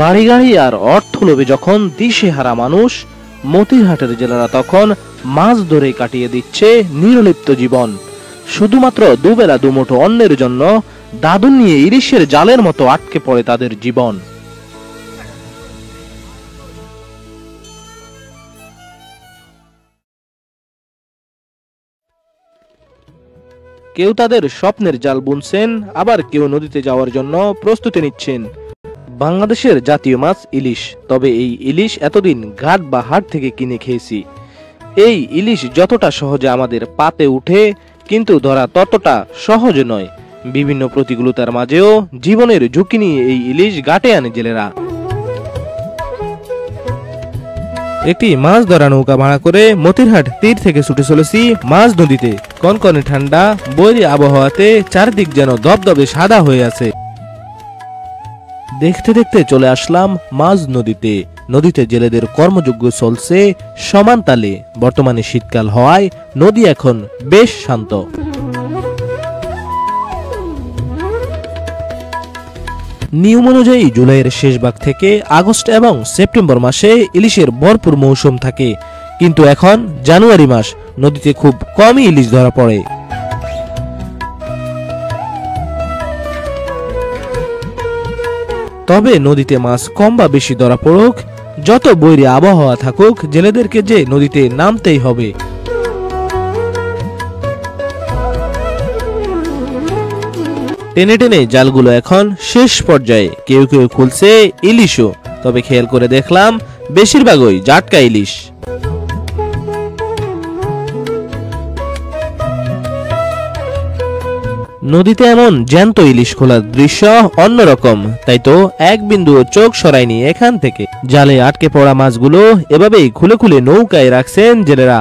বাড়ি গাড়ি আর অর্থ লোভে যখন দিশেহারা মানুষ, মতিরহাটের জেলেরা তখন মাছ ধরে কাটিয়ে দিচ্ছে নির্লিপ্ত জীবন। শুধুমাত্র দুবেলা দুমুঠো অন্যের জন্য দাদুন নিয়ে ইলিশের জালের মতো আটকে পড়ে তাদের জীবন। কেউ তাদের স্বপ্নের জাল বুনছেন, আবার কেউ নদীতে যাওয়ার জন্য প্রস্তুতি নিচ্ছেন। বাংলাদেশের জাতীয় মাছ ইলিশ, তবে এই ইলিশ এতদিন ঘাট বা হাট থেকে কিনে খেয়েছি। এই ইলিশ যতটা সহজে আমাদের পাতে উঠে, কিন্তু ধরা ততটা সহজ নয়। বিভিন্ন প্রতিকূলতার মাঝেও জীবনের ঝুঁকি নিয়ে এই ইলিশ ঘাটে আনে জেলেরা। একটি মাছ ধরা নৌকা ভাড়া করে মতিরহাট তীর থেকে ছুটে চলেছি মাঝ নদীতে। কনকনে ঠান্ডা বৈরী আবহাওয়াতে চারদিক যেন দবদবে সাদা হয়ে আছে। দেখতে দেখতে চলে আসলাম মাঝ নদীতে। নদীতে জেলেদের কর্মযজ্ঞ চলছে সমান তালে। বর্তমানে শীতকাল হওয়ায় নদী এখন বেশ শান্ত। নিয়ম অনুযায়ী জুলাইয়ের শেষ ভাগ থেকে আগস্ট এবং সেপ্টেম্বর মাসে ইলিশের ভরপুর মৌসুম থাকে, কিন্তু এখন জানুয়ারি মাস, নদীতে খুব কমই ইলিশ ধরা পড়ে। তবে নদীতে মাছ কম বা বেশি ধরা পড়ুক, যত বৈরী আবহাওয়া থাকুক, জেলেদেরকে যে নদীতে নামতেই হবে। টেনে টেনে জালগুলো এখন শেষ পর্যায়ে। কেউ কেউ খুলছে ইলিশও, তবে খেয়াল করে দেখলাম বেশিরভাগই জাটকা ইলিশ। নদীতে এমন জ্যান্ত ইলিশ খোলার দৃশ্য অন্যরকম, তাই তো এক বিন্দু চোখ সরায়নি এখান থেকে। জালে আটকে পড়া মাছগুলো এভাবেই খুলে খুলে নৌকায় রাখছেন জেলেরা।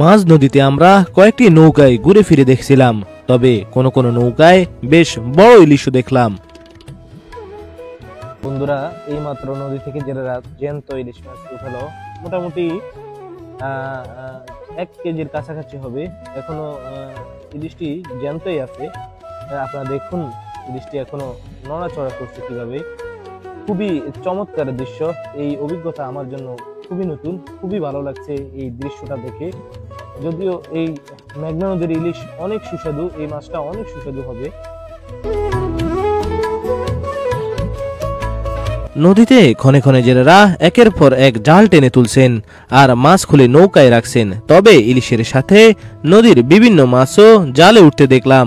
মাঝ নদীতে আমরা কয়েকটি নৌকায় ঘুরে ফিরে দেখছিলাম, তবে কোন কোন নৌকায় বেশ বড় ইলিশও দেখলাম। বন্ধুরা, এই মাত্র নদী থেকে জেলেরা জ্যান্ত ইলিশ মাছ উঠালো। মোটামুটি 1 কেজির কাছাকাছি হবে। এখনো ইলিশটি জ্যান্তই আছে। আপনারা দেখুন ইলিশটি এখনো নড়াচড়া করছে কিভাবে। খুবই চমৎকার দৃশ্য। এই অভিজ্ঞতা আমার জন্য খুবই নতুন, খুবই ভালো লাগছে এই দৃশ্যটা দেখে। যদিও এই মেঘনা নদীর ইলিশ অনেক সুস্বাদু, এই মাছটা অনেক সুস্বাদু হবে। নদীতে ক্ষণে ক্ষণে জেলেরা একের পর এক জাল টেনে তুলছেন আর মাছ খুলে নৌকায় রাখছেন। তবে ইলিশের সাথে নদীর বিভিন্ন মাছও জালে উঠতে দেখলাম।